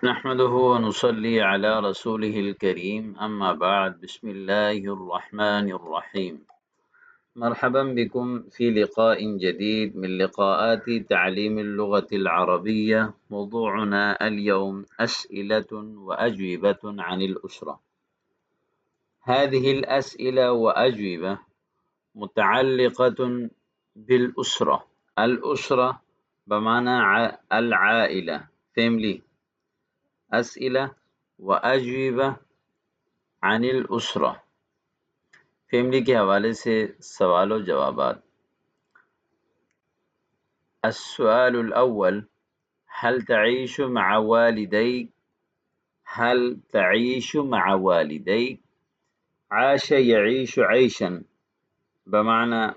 نحمده ونصلي على رسوله الكريم أما بعد بسم الله الرحمن الرحيم. مرحبا بكم في لقاء جديد من لقاءات تعليم اللغة العربية. موضوعنا اليوم أسئلة وأجوبة عن الأسرة. هذه الأسئلة وأجوبة متعلقة بالأسرة. الأسرة بمعنى العائلة family. أسئلة وأجوبة عن الأسرة فیملی کے حوالے سے سوال و جوابات. السؤال الأول هل تعيش مع والديك؟ هل تعيش مع والديك؟ عاش يعيش عيشا بمعنى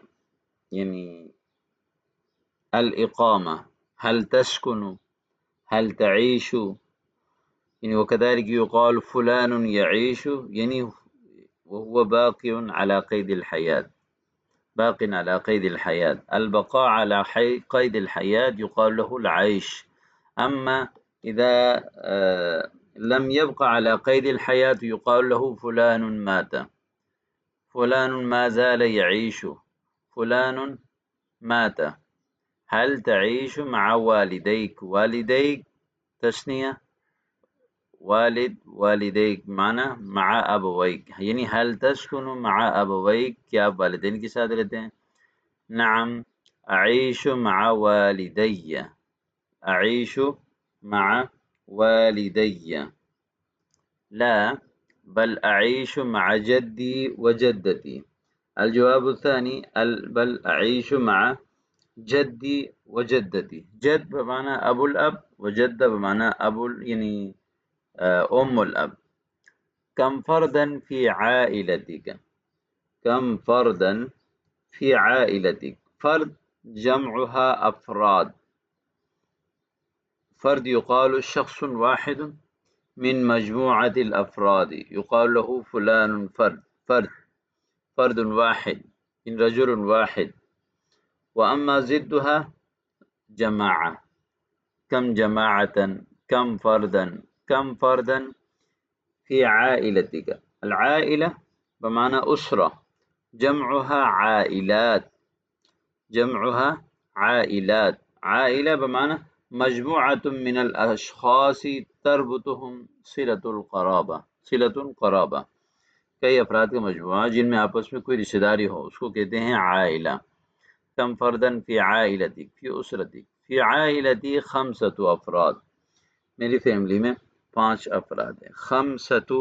يعني الإقامة. هل تسكن؟ هل تعيش؟ يعني وكذلك يقال فلان يعيش يعني وهو باقي على قيد الحياة. باق على قيد الحياة. البقاء على قيد الحياة يقال له العيش. أما إذا لم يبقى على قيد الحياة يقال له فلان مات. فلان ما زال يعيش. فلان مات. هل تعيش مع والديك؟ والديك تثنية والد والديك معنی مع ابویک یعنی هل تسکن مع ابویک کیا آپ والدین کے ساتھ رہتے ہیں؟ نعم اعیش مع والدی. اعیش مع والدی. لا بل اعیش مع جدی وجدتی. الجواب الثاني بل اعیش مع جدی وجدتی. جد بمعنى ابو الاب وجد بمعنى ابو يعني أم الأب. كم فردا في عائلتك؟ كم فردا في عائلتك؟ فرد جمعها أفراد. فرد يقال شخص واحد من مجموعة الأفراد يقال له فلان فرد. فرد واحد من رجل واحد. وأما ضدها جماعة. كم جماعة؟ كم فردا؟ كم فردا في عائلتك؟ العائلة بمعنى أسرة جمعها عائلات. جمعها عائلات. عائلة بمعنى مجموعة من الأشخاص تربطهم صلة القرابة. صلة قرابة کئی افراد کا مجموعہ جن میں آپس میں کوئی رشتہ داری ہو اس کو کہتے ہیں عائلہ. کم فردن فی عائلتک فی اسرتک. فی عائلتی خمسۃ افراد. میری فیملی میں 5 افراد ہیں. خمسۃ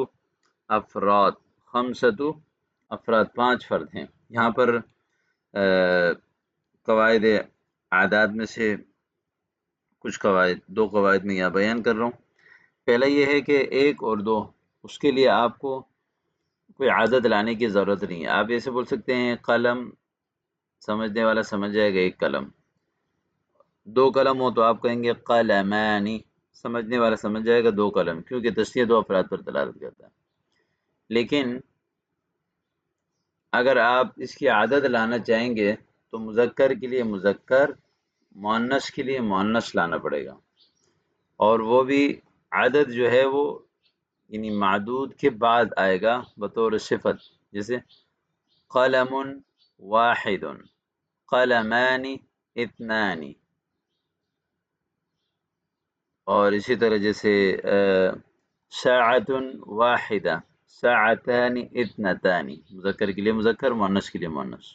افراد. خمسۃ افراد 5 فرد ہیں. یہاں پر قواعد اعداد میں سے کچھ قواعد 2 قواعد میں یہاں بیان کر رہا ہوں. پہلا یہ ہے کہ 1 اور 2 اس کے لیے آپ کو کوئی عدد لانے کی ضرورت نہیں ہے. آپ ایسے بول سکتے ہیں قلم سمجھنے والا سمجھ جائے گا 1 قلم. 2 قلم ہو تو آپ کہیں گے قلمانی. سمجھنے والا سمجھ جائے گا 2 قلم کیونکہ تسنیہ 2 افراد پر دلالت کرتا ہے. لیکن اگر آپ اس کی عدد لانا چاہیں گے تو مذکر کے لیے مذکر مؤنث کے لیے مؤنث لانا پڑے گا. اور وہ بھی عدد جو ہے وہ یعنی معدود کے بعد آئے گا بطور صفت. جیسے قلم واحد. قلمان اثنان. اور اسی طرح جیسے ساعۃ واحدہ. ساعتان اثنتان. مذکر کے لیے مذکر مؤنث کے لیے مؤنث.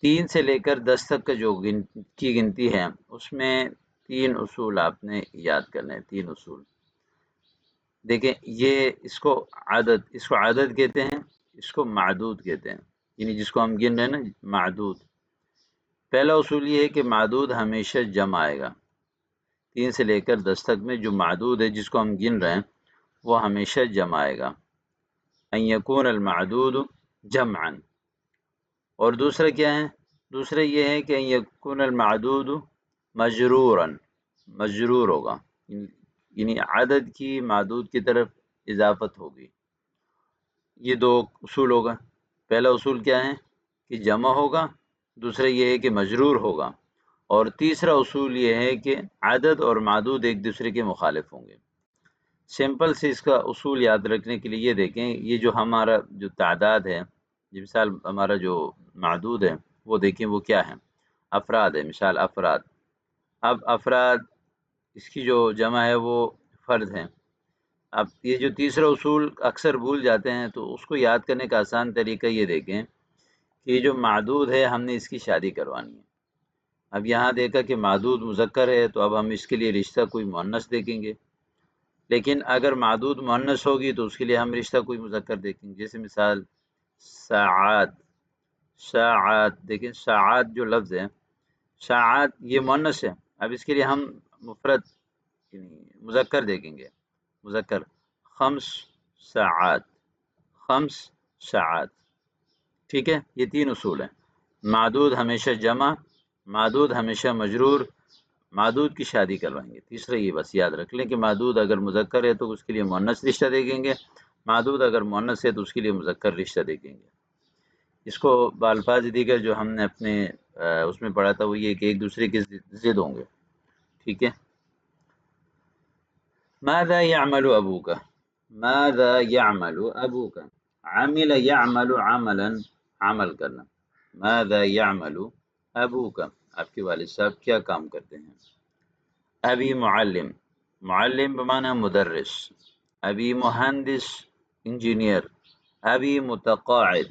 3 سے لے کر 10 تک کا جو کی گنتی ہے اس میں 3 اصول آپ نے یاد کرنے ہیں. 3 اصول دیکھیں. یہ اس کو عدد کہتے ہیں. اس کو معدود کہتے ہیں یعنی جس کو ہم گن رہے ہیں نا معدود. پہلا اصول یہ ہے کہ معدود ہمیشہ جمع آئے گا. 3 سے لے کر 10 تک میں جو معدود ہے جس کو ہم گن رہے ہیں وہ ہمیشہ جمع آئے گا. ان یکون المعدود جمعا. اور دوسرا کیا ہے؟ دوسرا یہ ہے کہ ان یکون المعدود مجرورا. مجرور ہوگا یعنی عدد کی معدود کی طرف اضافت ہوگی. یہ 2 اصول ہوگا. پہلا اصول کیا ہے کہ جمع ہوگا. دوسرا یہ ہے کہ مجرور ہوگا. اور تیسرا اصول یہ ہے کہ عدد اور معدود ایک دوسرے کے مخالف ہوں گے۔ سمپل سے اس کا اصول یاد رکھنے کے لیے یہ دیکھیں، یہ جو ہمارا جو تعداد ہے، مثال ہمارا جو معدود ہے وہ دیکھیں وہ کیا ہے، افراد ہے، مثال افراد۔ اب افراد اس کی جو جمع ہے وہ فرد ہیں۔ اب یہ جو تیسرا اصول اکثر بھول جاتے ہیں، تو اس کو یاد کرنے کا آسان طریقہ یہ دیکھیں کہ یہ جو معدود ہے ہم نے اس کی شادی کروانی ہے۔ اب یہاں دیکھا کہ معدود مذکر ہے، تو اب ہم اس کے لیے رشتہ کوئی مؤنث دیکھیں گے، لیکن اگر معدود مؤنث ہوگی تو اس کے لیے ہم رشتہ کوئی مذکر دیکھیں گے، جیسے مثال ساعات۔ ساعات دیکھیں، ساعات جو لفظ ہے، ساعات یہ مؤنث ہے، اب اس کے لیے ہم مفرد مذکر دیکھیں گے، مذکر خمس ساعات، خمس ساعات۔ ٹھیک ہے، یہ تین اصول ہیں۔ معدود ہمیشہ جمع، معدود ہمیشہ مجرور، معدود کی شادی کروائیں گے۔ تیسرا یہ بس یاد رکھ لیں کہ معدود اگر مذکر ہے تو اس کے لیے مؤنث رشتہ دیکھیں گے، معدود اگر مؤنث ہے تو اس کے لیے مذکر رشتہ دیکھیں گے۔ اس کو بالفاظ دیگر جو ہم نے اپنے اس میں پڑھا تھا وہ یہ کہ ایک دوسرے کے ضد ہوں گے۔ ٹھیک ہے، ماذا يعمل ابوک، ماذا يعمل ابوک، عمل يعمل عملا، عمل کرنا۔ ماذا يعمل ابوک، آپ کے والد صاحب کیا کام کرتے ہیں؟ ابی معلم، معلم بمعنی مدرس، ابی مہندس انجینئر، ابی متقاعد،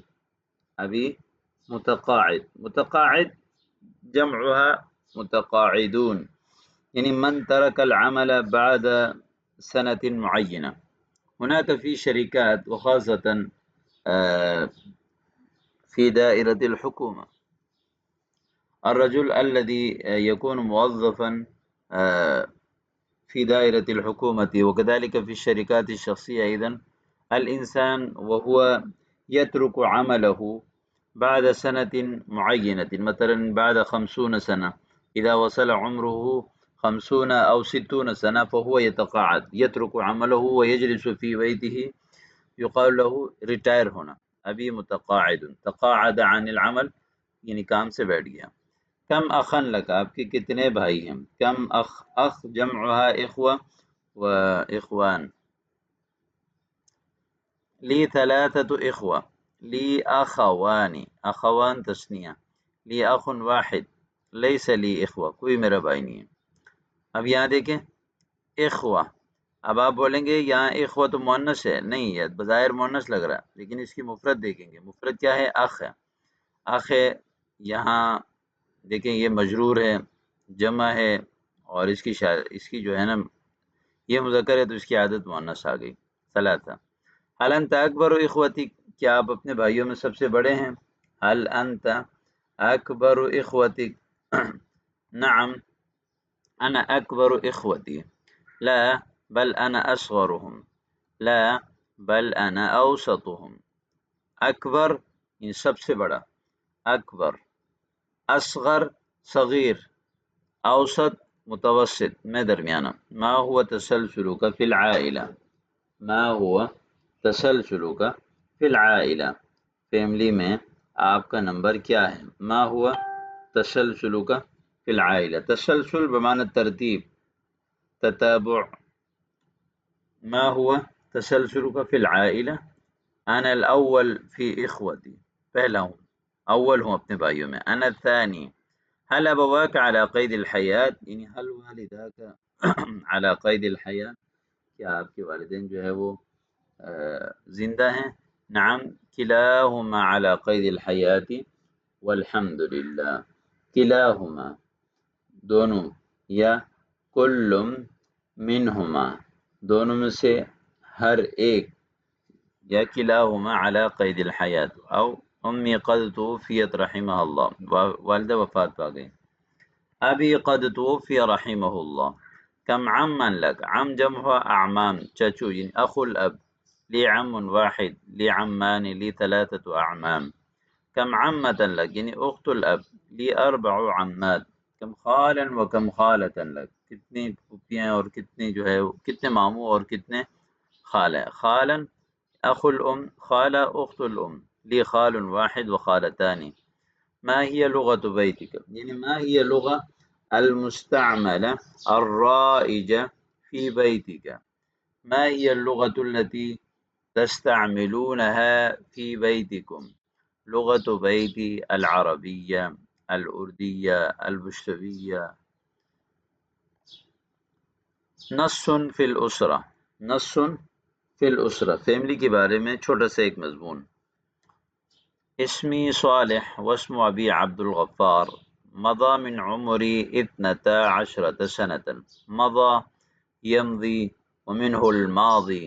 ابی متقاعد، متقاعد جمعها متقاعدون، يعني من ترك العمل بعد سنة معينة. هناك في شركات وخاصة في دائرة الحكومة الرجل الذي يكون موظفا في دائرة الحكومة وكذلك في الشركات الشخصية أيضا، الإنسان وهو يترك عمله بعد سنة معينة، مثلا بعد 50 سنة، إذا وصل عمره 50 أو 60 سنة فهو يتقاعد، يترك عمله ويجلس في بيته، يقال له ریٹائر ہونا، ابھی متقاعد، تقاعد عن العمل یعنی کام سے بیٹھ گیا۔ کم اخن لک، آپ کے کتنے بھائی ہیں؟ کم اخ، اخ جمعها اخوہ و اخوان۔ لی ثلاثة اخوہ، لی اخوان، اخوان تثنیہ، لی اخ واحد، لیس لی اخوہ، کوئی میرا بھائی نہیں ہے۔ اب یہاں دیکھیں اخوہ، اب آپ بولیں گے یہاں اخوہ تو مؤنث ہے، نہیں ہے، بظاہر مؤنث لگ رہا ہے، لیکن اس کی مفرد دیکھیں گے، مفرد کیا ہے؟ اخ ہے، اخ ہے۔ یہاں دیکھیں یہ مجرور ہے، جمع ہے، اور اس کی جو ہے نا یہ مذکر ہے تو اس کی عادت مؤنث آ گئی، ثلاثہ۔ حل انت اکبر اخوتی، کیا آپ اپنے بھائیوں میں سب سے بڑے ہیں؟ حل انت اکبر اخوتی، نعم انا اکبر اخوتی، لا بل انا اصغرهم، لا بل انا اوسطهم۔ اکبر یہ سب سے بڑا، اکبر، اصغر صغیر، اوسط متوسط میں درمیانہ۔ ما هو تسلسلک فی العائلہ، ما هو تسلسلک فی العائلہ، فیملی میں آپ کا نمبر کیا ہے؟ ما هو تسلسلک فی العائلہ، تسلسل بمعنی ترتیب، تتابع۔ ما هو تسلسلک فی العائلہ، انا الاول فی اخوتی، پہلا ہوں، اول ہوں اپنے بھائیوں میں۔ انا الثانی، هل ابواک علی قید الحیات، یعنی هل والداک علی قید الحیات، کیا آپ کے والدین جو ہے وہ زندہ ہیں؟ نعم کلاہما علی قید الحیات والحمد للہ، کلاہما دونوں، یا کل منہما دونوں میں سے ہر ایک، یا کلاہما علی قید الحیات، او امی قد توفیت رحمہ اللہ، والدہ وفات پا گئی۔ ابی قد توفی رحمہ اللہ۔ کم عما لک، عم جمع اعمام، چچو یعنی اخو الاب، لی عم واحد، لی عمان، لی ثلاثة اعمام۔ کم عمة لک یعنی اخت الاب، لی 4 عمات۔ کم خالا و کم خالة لک، کتنی پھوپھیاں اور کتنے جو ہے کتنے ماموں اور کتنے خالہ۔ خالا اخو الام، خالہ اخت الام، لی خال واحد و خالتان۔ ما هي لغة بیتک، یعنی ما هي لغة المستعملة الرائجة في بيتك. ما هي اللغة التي تستعملونها في بيتكم؟ لغة بيتي العربية، الأردية، البشتوية. نص فی الاسرہ، نص فی الاسرہ، فیملی کے بارے میں چھوٹا سا ایک مضمون. اسمی صالح واسم ابی عبد الغفار، مضى من عمری 12 سنة. مضى یمضی ومنه الماضی،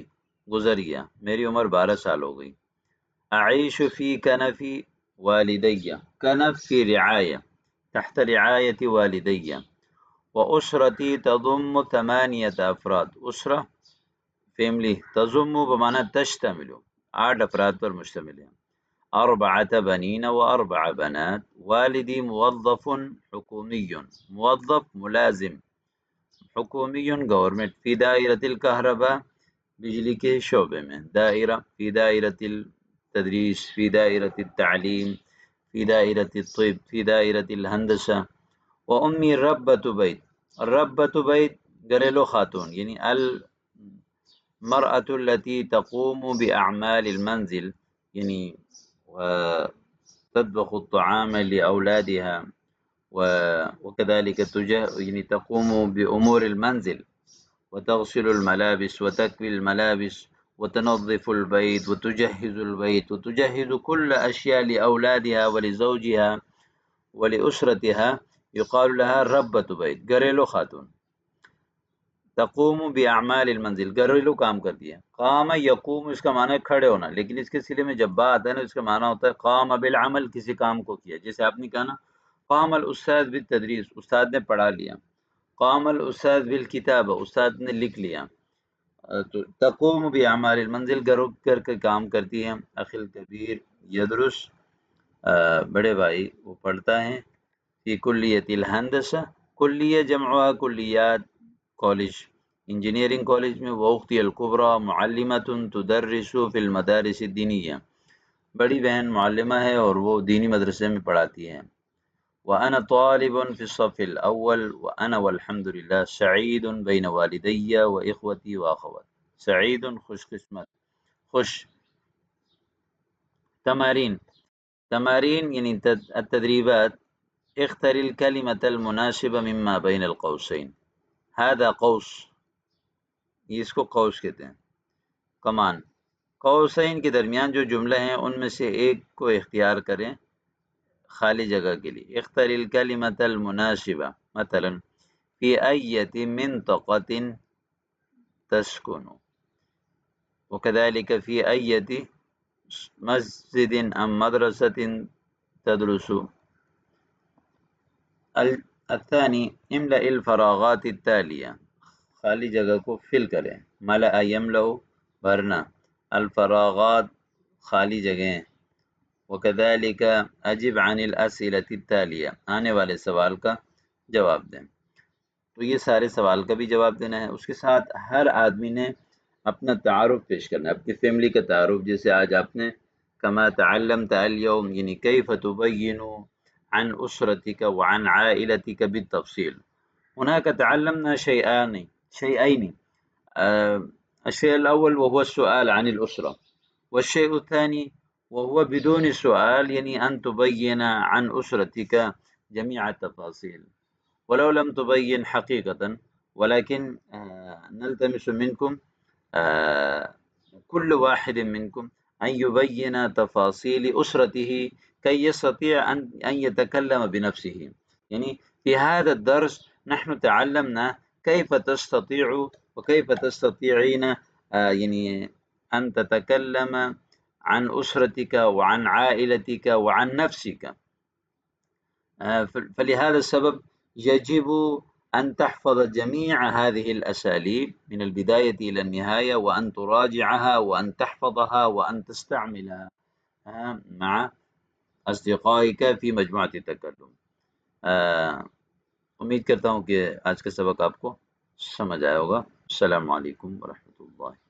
گزر گیا، میری عمر 12 سال ہو گئی. اعیش فی کنف والدی، کنف فی رعایہ، تحت رعایت والدی. واسرتی تضم 8 افراد، اسرہ فیملی، تضم بمعنی تشتمل، 8 افراد پر مشتمل ہے. 4 بنین و 4 بنات. والدی موظف حکومی، موظف ملازم، حکومی گورنمنٹ. فی دائرۃ الکہرباء، بجلی کے شعبے میں. دائرہ فی دائرۃ التدریس، فی دائرۃ التعلیم، فی دائرۃ الطب، فی دائرۃ الہندسہ. وامی ربۃ بیت، ربۃ بیت گھریلو خاتون، یعنی المرأة التي تقوم بأعمال المنزل، یعنی تطبخ الطعام لأولادها وكذلك يعني تقوم بأمور المنزل وتغسل الملابس وتكوي الملابس وتنظف البيت وتجهز البيت وتجهز كل أشياء لأولادها ولزوجها ولأسرتها. يقال لها ربۃ بیت، گھریلو خاتون. تقوم باعمال المنزل، گھریلو کام کرتی ہے. قام یقوم، اس کا معنی ہے کھڑے ہونا، لیکن اس کے سلے میں جب با آتا ہے نا، اس کا معنی ہوتا ہے قام بالعمل، کسی کام کو کیا. جیسے آپ نے کہا نا قام الاستاذ بالتدریس، استاد نے پڑھا لیا. قام الاستاذ بالکتابہ، استاد نے لکھ لیا. تو تقوم باعمال المنزل، گھر کے کام کرتی ہے. اخی الکبیر یدرس، بڑے بھائی وہ پڑھتا ہے. فی کلیۃ الہندسہ، کلیہ جمعہ کلیات، کالج، انجینئرنگ کالج میں. واختی الکبریٰ معلمۃ تدرس فی المدارس الدینیہ، بڑی بہن معلمہ ہے اور وہ دینی مدرسے میں پڑھاتی ہے. وانا طالب فی الصف الاول وانا والحمد للہ سعید بین والدی واخوتی واخوات. سعید خوش قسمت، خوش. تمارین، تمارین یعنی التدریبات. اختر الکلمة المناسبة مما بین القوسین. هذا قوس، یہ اس کو قوس کہتے ہیں، کمان. قوسین کے درمیان جو جملے ہیں ان میں سے ایک کو اختیار کریں خالی جگہ کے لیے. اختر الکلمة المناسبة، مثلا فی ایت منطقة تسکن، وكذلك فی ایت مسجد ام مدرسة تدرس. الثانی املأ الفراغات التالیہ، خالی جگہ کو فل کریں. ملأ یملأ، بھرنا. الفراغات خالی جگہیں. وكذلك اجب عن الاسئلة التالیہ، آنے والے سوال کا جواب دیں. تو یہ سارے سوال کا بھی جواب دینا ہے. اس کے ساتھ ہر آدمی نے اپنا تعارف پیش کرنا ہے، اپنی فیملی کا تعارف. جیسے آج آپ نے کما تعلمت اليوم، یعنی کیف تبین عن اسرتك وعن عائلتك بالتفصيل. هناك تعلمنا شيئين. الشيء الأول وهو السؤال عن الأسرة، والشيء الثاني وهو بدون السؤال، يعني أن تبين عن أسرتك جميع التفاصيل ولو لم تبين حقيقة، ولكن نلتمس منكم كل واحد منكم أن يبين تفاصيل أسرته كي يستطيع أن يتكلم بنفسه. يعني في هذا الدرس نحن تعلمنا كيف تستطيع وكيف تستطيعين يعني أن تتكلم عن أسرتك وعن عائلتك وعن نفسك. فلهذا السبب يجب أن تحفظ جميع هذه الأساليب من البداية إلى النهاية، وأن تراجعها وأن تحفظها وأن تستعملها مع أصدقائك في مجموعة التكلم. امید کرتا ہوں کہ آج کا سبق آپ کو سمجھ آیا ہوگا. السلام علیکم ورحمۃ اللہ.